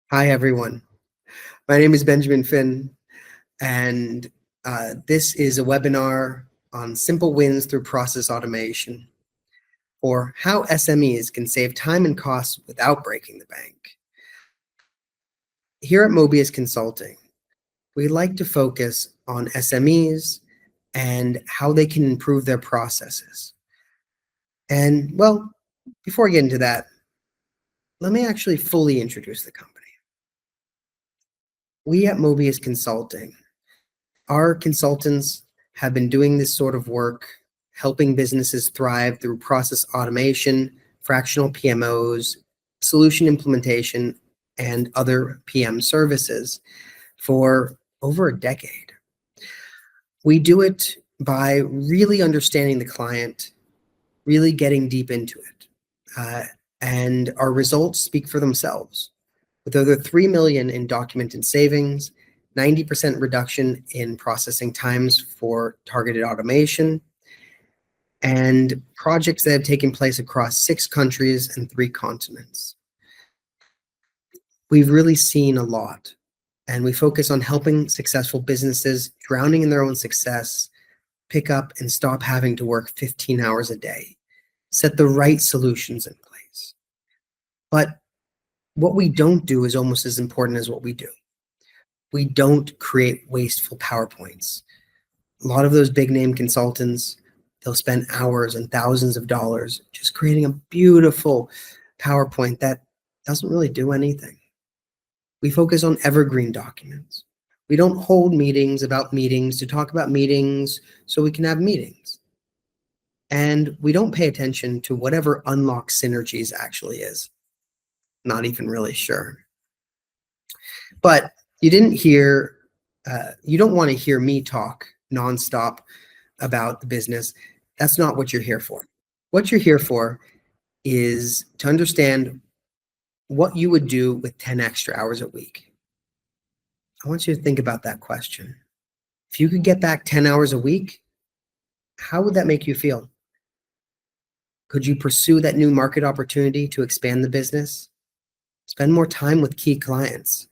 Hi, everyone. My name is Benjamin Finn, and this is a webinar on simple wins through process automation, or how SMEs can save time and costs without breaking the bank. Here at Mobius Consulting, we like to focus on SMEs and how they can improve their processes. And well, before I get into that, let me actually fully introduce the company. We at Mobius Consulting, our consultants have been doing this sort of work, helping businesses thrive through process automation, fractional PMOs, solution implementation, and other PM services for over a decade. We do it by really understanding the client, really getting deep into it. And our results speak for themselves. With over 3 million in documented savings, 90% reduction in processing times for targeted automation, and projects that have taken place across 6 countries and 3 continents. We've really seen a lot, and we focus on helping successful businesses drowning in their own success pick up and stop having to work 15 hours a day, set the right solutions in place. But what we don't do is almost as important as what we do. We don't create wasteful PowerPoints. A lot of those big name consultants, they'll spend hours and thousands of dollars just creating a beautiful PowerPoint that doesn't really do anything. We focus on evergreen documents. We don't hold meetings about meetings to talk about meetings so we can have meetings. And we don't pay attention to whatever unlock synergies actually is. Not even really sure. But you don't want to hear me talk nonstop about the business. That's not what you're here for. What you're here for is to understand what you would do with 10 extra hours a week. I want you to think about that question. If you could get back 10 hours a week, how would that make you feel? Could you pursue that new market opportunity to expand the business? Spend more time with key clients,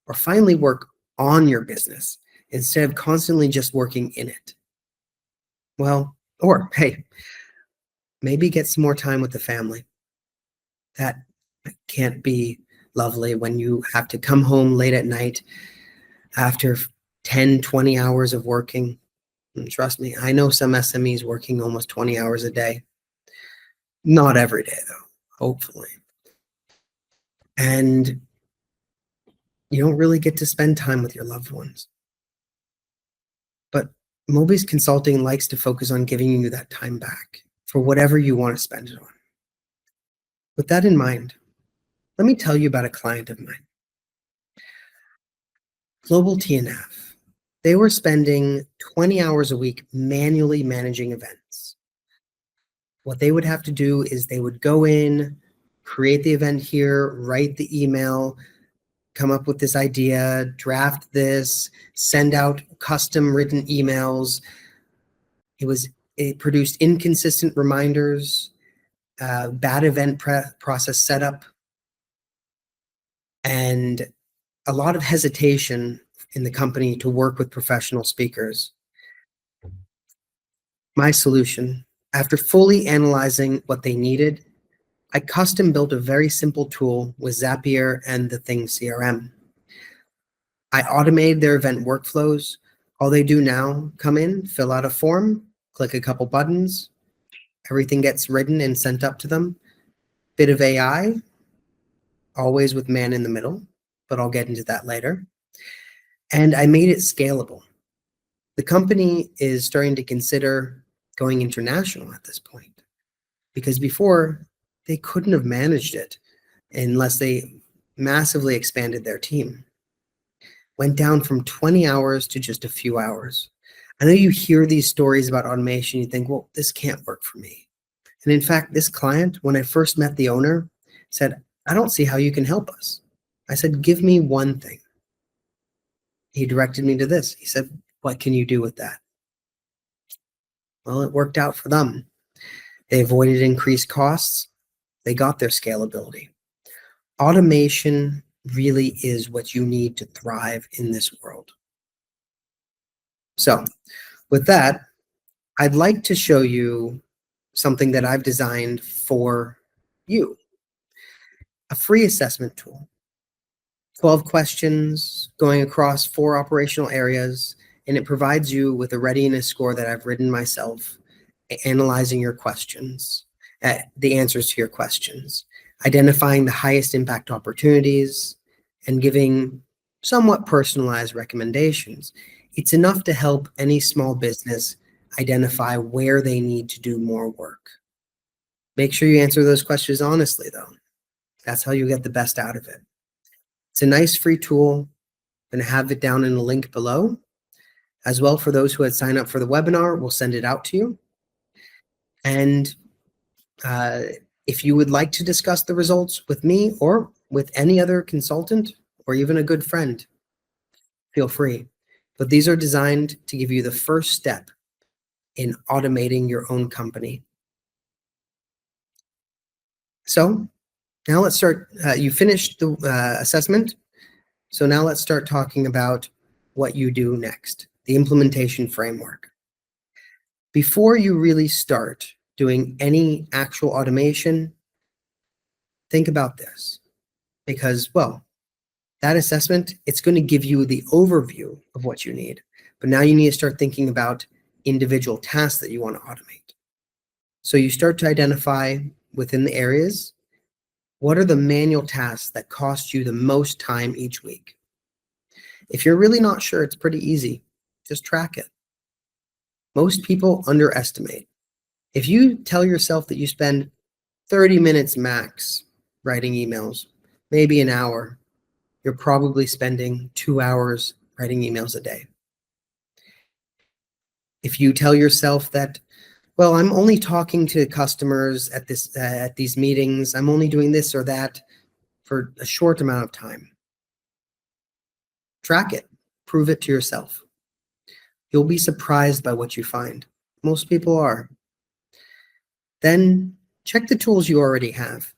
or finally work on your business instead of constantly just working in it. Well, or hey, maybe get some more time with the family. That can't be lovely when you have to come home late at night after 10, 20 hours of working. And trust me, I know some SMEs working almost 20 hours a day. Not every day though, hopefully. And you don't really get to spend time with your loved ones. But Mobius Consulting likes to focus on giving you that time back for whatever you want to spend it on. With that in mind, let me tell you about a client of mine. Global TNF. They were spending 20 hours a week manually managing events. What they would have to do is they would go in, create the event here, write the email, come up with this idea, draft this, send out custom written emails. It produced inconsistent reminders, bad event process setup, and a lot of hesitation in the company to work with professional speakers. My solution, after fully analyzing what they needed, I custom built a very simple tool with Zapier and the Thing CRM. I automated their event workflows. All they do now, come in, fill out a form, click a couple buttons, everything gets written and sent up to them. Bit of AI, always with man in the middle, but I'll get into that later. And I made it scalable. The company is starting to consider going international at this point, because before they couldn't have managed it unless they massively expanded their team. Went down from 20 hours to just a few hours. I know you hear these stories about automation, you think, well, this can't work for me. And in fact, this client, when I first met the owner, said, I don't see how you can help us. I said, give me one thing. He directed me to this. He said, what can you do with that? Well, it worked out for them. They avoided increased costs. They got their scalability. Automation really is what you need to thrive in this world. So with that, I'd like to show you something that I've designed for you, a free assessment tool. 12 questions going across 4 operational areas, and it provides you with a readiness score that I've written myself, analyzing your questions, the answers to your questions, identifying the highest impact opportunities, and giving somewhat personalized recommendations. It's enough to help any small business identify where they need to do more work. Make sure you answer those questions honestly, though. That's how you get the best out of it. It's a nice free tool. I'm going to have it down in the link below. As well, for those who had signed up for the webinar, we'll send it out to you. And if you would like to discuss the results with me or with any other consultant or even a good friend, feel free. But these are designed to give you the first step in automating your own company. So now let's start. You finished the assessment. So now let's start talking about what you do next, the implementation framework. Before you really start doing any actual automation, think about this, because, well, that assessment, it's going to give you the overview of what you need, but now you need to start thinking about individual tasks that you want to automate. So you start to identify within the areas, what are the manual tasks that cost you the most time each week? If you're really not sure, it's pretty easy. Just track it. Most people underestimate. If you tell yourself that you spend 30 minutes max writing emails, maybe an hour, you're probably spending 2 hours writing emails a day. If you tell yourself that, well, I'm only talking to customers at these meetings, I'm only doing this or that for a short amount of time, track it, prove it to yourself. You'll be surprised by what you find. Most people are. Then check the tools you already have.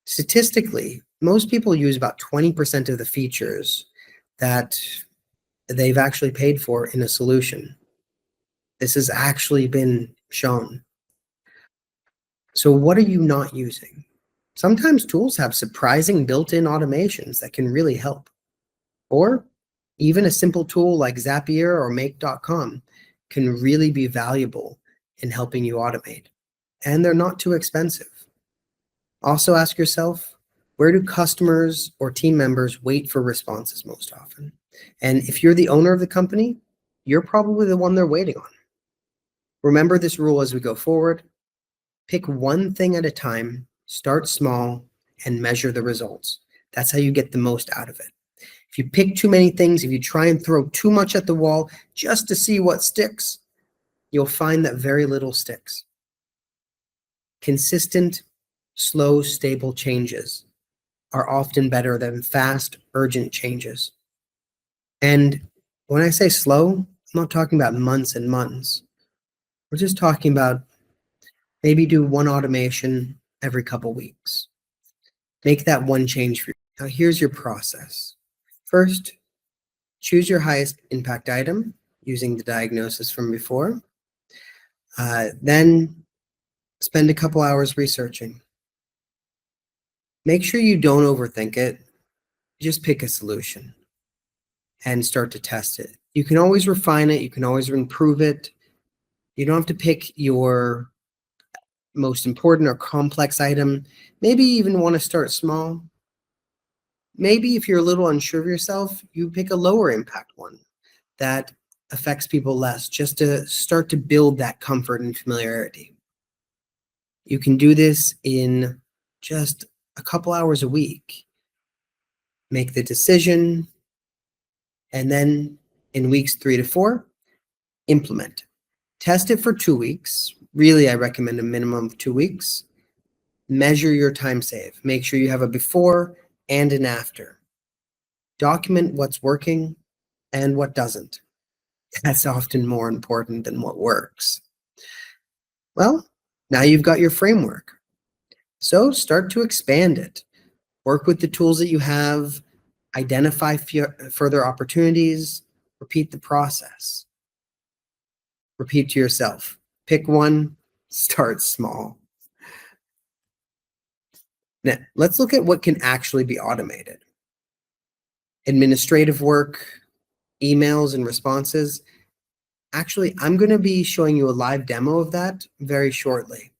Statistically, most people use about 20% of the features that they've actually paid for in a solution. This has actually been shown. So what are you not using? Sometimes tools have surprising built-in automations that can really help. Or even a simple tool like Zapier or Make.com can really be valuable in helping you automate. And they're not too expensive. Also ask yourself, where do customers or team members wait for responses most often? And if you're the owner of the company, you're probably the one they're waiting on. Remember this rule as we go forward. Pick one thing at a time, start small, and measure the results. That's how you get the most out of it. If you pick too many things, if you try and throw too much at the wall just to see what sticks, you'll find that very little sticks. Consistent, slow, stable changes are often better than fast, urgent changes. And when I say slow, I'm not talking about months and months. We're just talking about maybe do one automation every couple weeks. Make that one change for you. Now here's your process. First, choose your highest impact item using the diagnosis from before. Then spend a couple hours researching. Make sure you don't overthink it. Just pick a solution and start to test it. You can always refine it. You can always improve it. You don't have to pick your most important or complex item. Maybe you even want to start small. Maybe if you're a little unsure of yourself, you pick a lower impact one that affects people less, just to start to build that comfort and familiarity. You can do this in just a couple hours a week. Make the decision, and then in weeks 3 to 4, implement. Test it for 2 weeks. Really, I recommend a minimum of 2 weeks. Measure your time save. Make sure you have a before and an after. Document what's working and what doesn't. That's often more important than what works. Well, now you've got your framework. So start to expand it. Work with the tools that you have, identify further opportunities, repeat the process. Repeat to yourself. Pick one, start small. Now, let's look at what can actually be automated. Administrative work, emails and responses. Actually, I'm going to be showing you a live demo of that very shortly.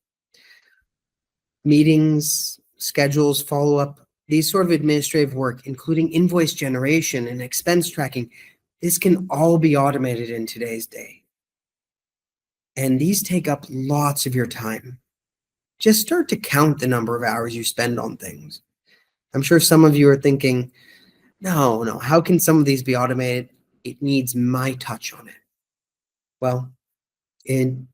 Meetings, schedules, follow-up, these sort of administrative work, including invoice generation and expense tracking, this can all be automated in today's day. And these take up lots of your time. Just start to count the number of hours you spend on things. I'm sure some of you are thinking, no, how can some of these be automated? It needs my touch on it. Well,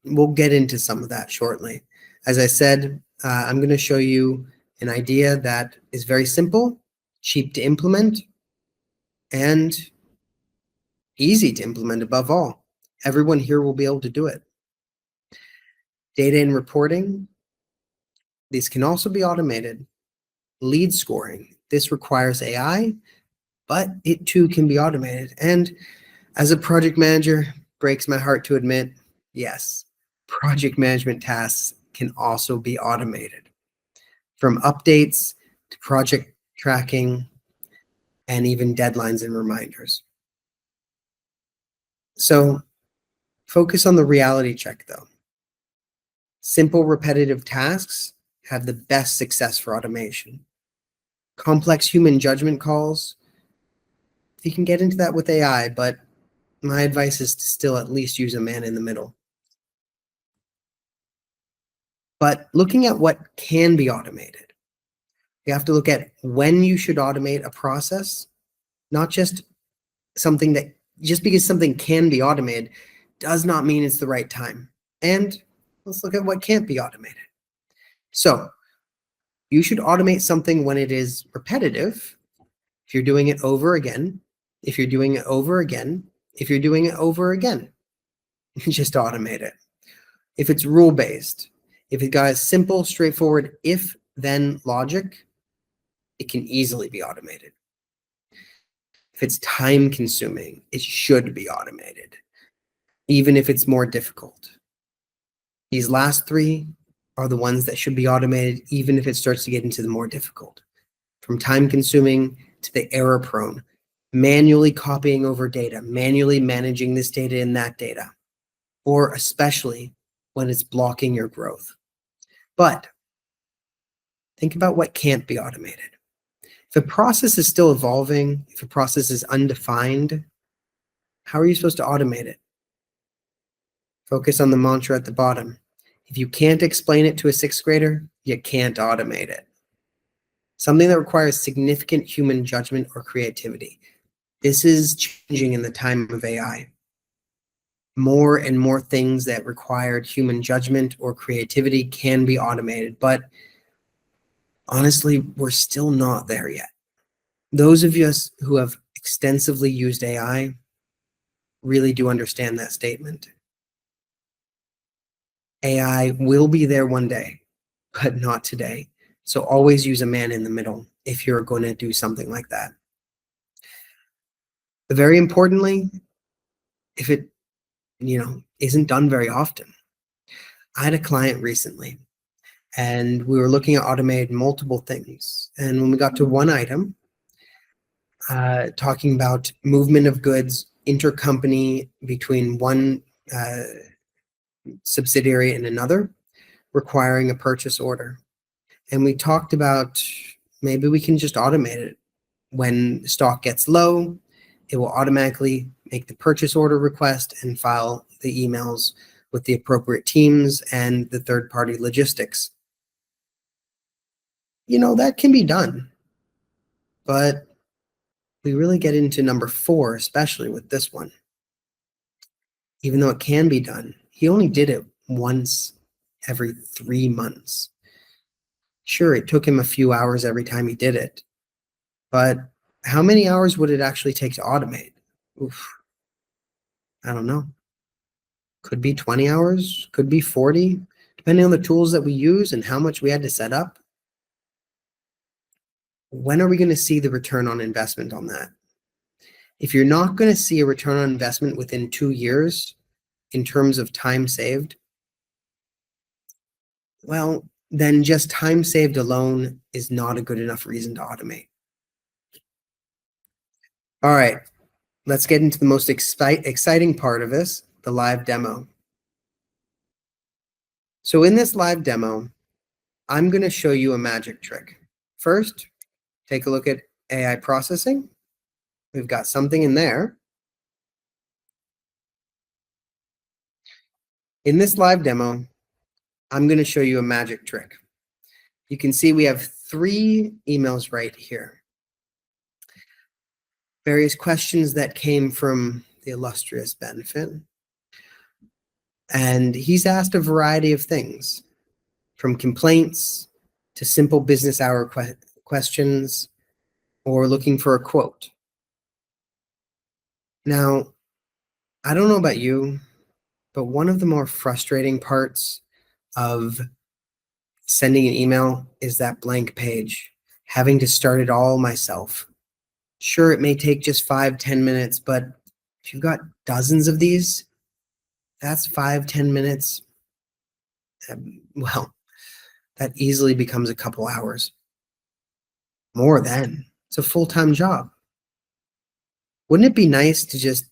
we'll get into some of that shortly. As I said, I'm going to show you an idea that is very simple, cheap to implement, and easy to implement above all. Everyone here will be able to do it. Data and reporting, these can also be automated. Lead scoring, this requires AI, but it too can be automated. And as a project manager, breaks my heart to admit, yes, project management tasks can also be automated. From updates to project tracking and even deadlines and reminders. So focus on the reality check though. Simple repetitive tasks have the best success for automation. Complex human judgment calls, you can get into that with AI, but my advice is to still at least use a man in the middle. But looking at what can be automated, you have to look at when you should automate a process, not just something that, just because something can be automated does not mean it's the right time. And let's look at what can't be automated. So you should automate something when it is repetitive, if you're doing it over again, if you're doing it over again, if you're doing it over again, just automate it. If it's rule-based, if it got a simple, straightforward if-then logic, it can easily be automated. If it's time-consuming, it should be automated, even if it's more difficult. These last three are the ones that should be automated, even if it starts to get into the more difficult. From time-consuming to the error-prone, manually copying over data, manually managing this data and that data, or especially when it's blocking your growth. But think about what can't be automated. If a process is still evolving, if a process is undefined, how are you supposed to automate it? Focus on the mantra at the bottom. If you can't explain it to a sixth grader, you can't automate it. Something that requires significant human judgment or creativity. This is changing in the time of AI. More and more things that required human judgment or creativity can be automated, but honestly, we're still not there yet. Those of us who have extensively used AI really do understand that statement. AI will be there one day, but not today. So always use a man in the middle if you're going to do something like that. But very importantly, if it, isn't done very often. I had a client recently and we were looking at automating multiple things. And when we got to one item, talking about movement of goods intercompany between one subsidiary and another, requiring a purchase order. And we talked about maybe we can just automate it. When stock gets low, it will automatically make the purchase order request and file the emails with the appropriate teams and the third-party logistics. That can be done. But we really get into number 4, especially with this one. Even though it can be done, he only did it once every 3 months. Sure, it took him a few hours every time he did it, but how many hours would it actually take to automate? Oof, I don't know. Could be 20 hours, could be 40, depending on the tools that we use and how much we had to set up. when are we going to see the return on investment on that? If you're not going to see a return on investment within 2 years in terms of time saved, well, then just time saved alone is not a good enough reason to automate. All right, let's get into the most exciting part of this, the live demo. So in this live demo, I'm going to show you a magic trick. First, take a look at AI processing. We've got something in there. In this live demo, I'm going to show you a magic trick. You can see we have 3 emails right here. Various questions that came from the illustrious Benefit. And he's asked a variety of things, from complaints to simple business hour questions or looking for a quote. Now, I don't know about you, but one of the more frustrating parts of sending an email is that blank page, having to start it all myself. Sure, it may take just 5-10 minutes, but if you've got dozens of these, that's 5-10 minutes. Well, that easily becomes a couple hours. More than. It's a full-time job. Wouldn't it be nice to just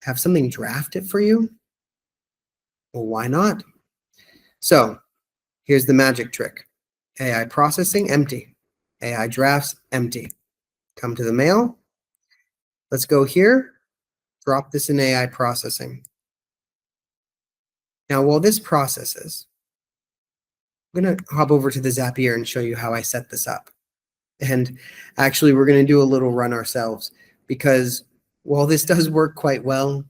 have something draft it for you? Well, why not? So here's the magic trick. AI processing, empty. AI drafts, empty. Come to the mail. Let's go here. Drop this in AI processing. Now, while this processes, I'm going to hop over to the Zapier and show you how I set this up. And actually, we're going to do a little run ourselves, because while this does work quite well,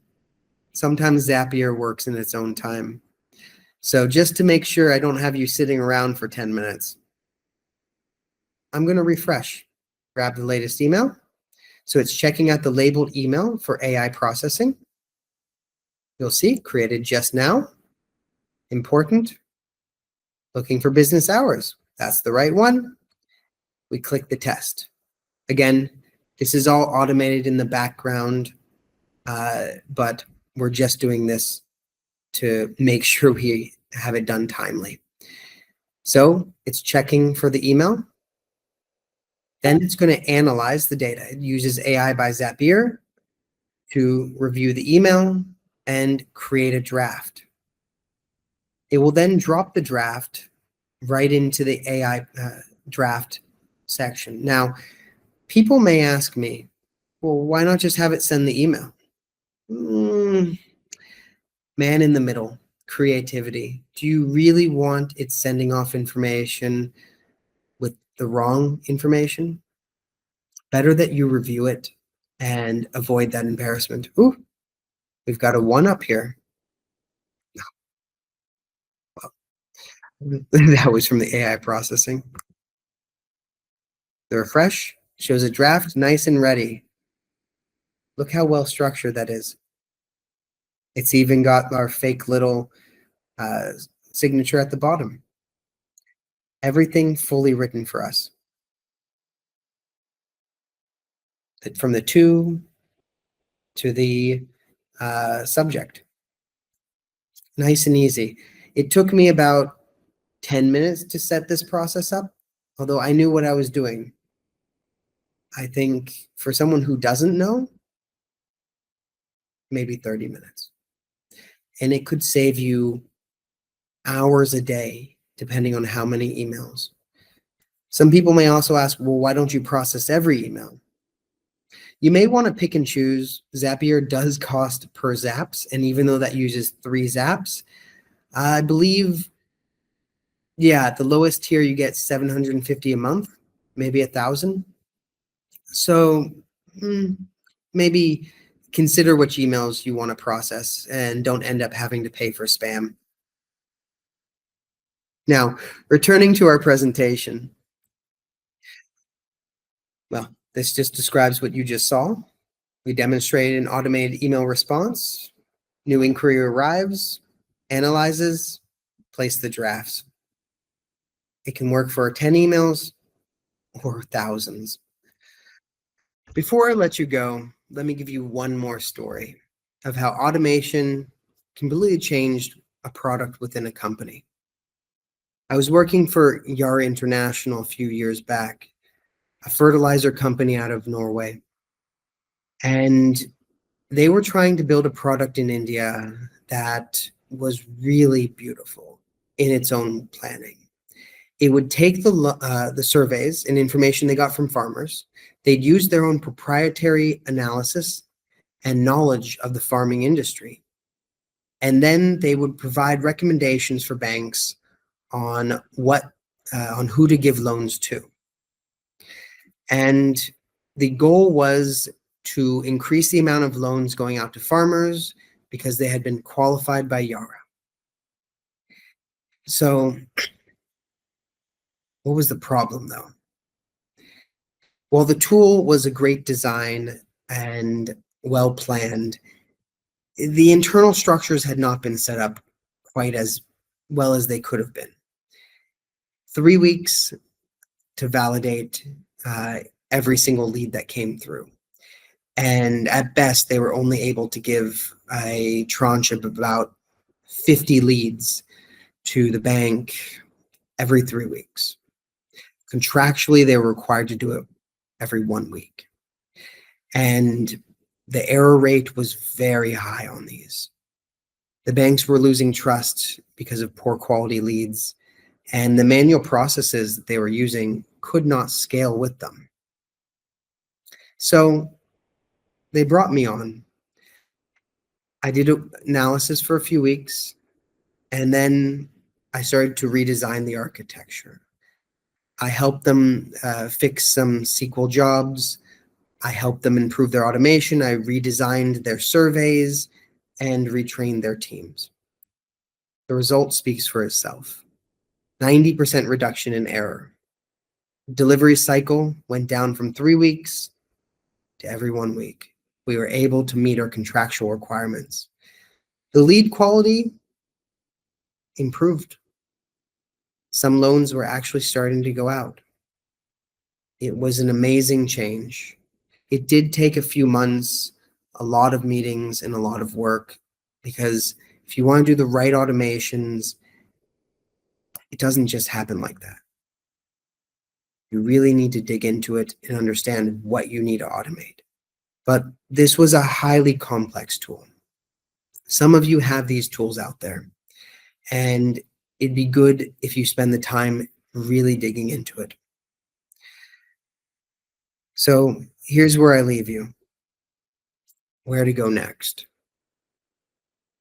sometimes Zapier works in its own time. So just to make sure I don't have you sitting around for 10 minutes, I'm going to refresh, grab the latest email. So it's checking out the labeled email for AI processing. You'll see, created just now, important, looking for business hours. That's the right one. We click the test. Again, this is all automated in the background, but we're just doing this to make sure we have it done timely. So it's checking for the email. Then it's going to analyze the data. It uses AI by Zapier to review the email and create a draft. It will then drop the draft right into the AI draft section. Now, people may ask me, well, why not just have it send the email? Man in the middle, creativity. Do you really want it sending off information with the wrong information? Better that you review it and avoid that embarrassment. Ooh, we've got a 1 up here. That was from the AI processing. The refresh shows a draft, nice and ready. Look how well structured that is. It's even got our fake little signature at the bottom. Everything fully written for us. From the to the subject. Nice and easy. It took me about 10 minutes to set this process up, although I knew what I was doing. I think for someone who doesn't know, maybe 30 minutes. And it could save you hours a day, depending on how many emails. Some people may also ask, well, why don't you process every email? You may want to pick and choose. Zapier does cost per zaps, and even though that uses 3 zaps, I believe, yeah, at the lowest tier you get 750 a month, maybe 1,000. So maybe consider which emails you want to process and don't end up having to pay for spam. Now, returning to our presentation. Well, this just describes what you just saw. We demonstrated an automated email response. New inquiry arrives, analyzes, place the drafts. It can work for 10 emails or thousands. Before I let you go, let me give you one more story of how automation completely changed a product within a company. I was working for Yara International a few years back, a fertilizer company out of Norway, and they were trying to build a product in India that was really beautiful in its own planning. It would take the surveys and information they got from farmers. They'd use their own proprietary analysis and knowledge of the farming industry. And then they would provide recommendations for banks on on who to give loans to. And the goal was to increase the amount of loans going out to farmers because they had been qualified by Yara. So what was the problem though? While the tool was a great design and well planned, the internal structures had not been set up quite as well as they could have been. 3 weeks to validate every single lead that came through. And at best, they were only able to give a tranche of about 50 leads to the bank every 3 weeks. Contractually, they were required to do it every 1 week. And the error rate was very high on these. The banks were losing trust because of poor quality leads, and the manual processes that they were using could not scale with them. So they brought me on. I did an analysis for a few weeks, and then I started to redesign the architecture. I helped them fix some SQL jobs. I helped them improve their automation. I redesigned their surveys and retrained their teams. The result speaks for itself. 90% reduction in error. Delivery cycle went down from 3 weeks to every 1 week. We were able to meet our contractual requirements. The lead quality improved. Some loans were actually starting to go out. It was an amazing change. It did take a few months, a lot of meetings, and a lot of work, because if you want to do the right automations, it doesn't just happen like that. You really need to dig into it and understand what you need to automate. But this was a highly complex tool. Some of you have these tools out there, and it'd be good if you spend the time really digging into it. So here's where I leave you. Where to go next?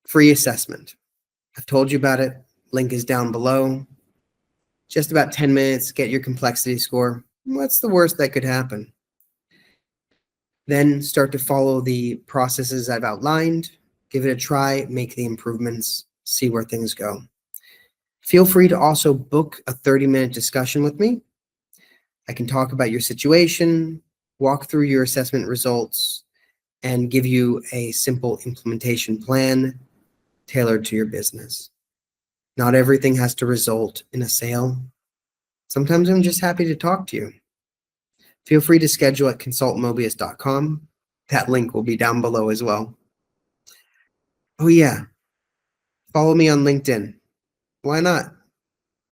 Free assessment. I've told you about it. Link is down below. Just about 10 minutes, get your complexity score. What's the worst that could happen? Then start to follow the processes I've outlined. Give it a try, make the improvements, see where things go. Feel free to also book a 30-minute discussion with me. I can talk about your situation, walk through your assessment results, and give you a simple implementation plan tailored to your business. Not everything has to result in a sale. Sometimes I'm just happy to talk to you. Feel free to schedule at consultmobius.com. That link will be down below as well. Oh yeah, follow me on LinkedIn. Why not?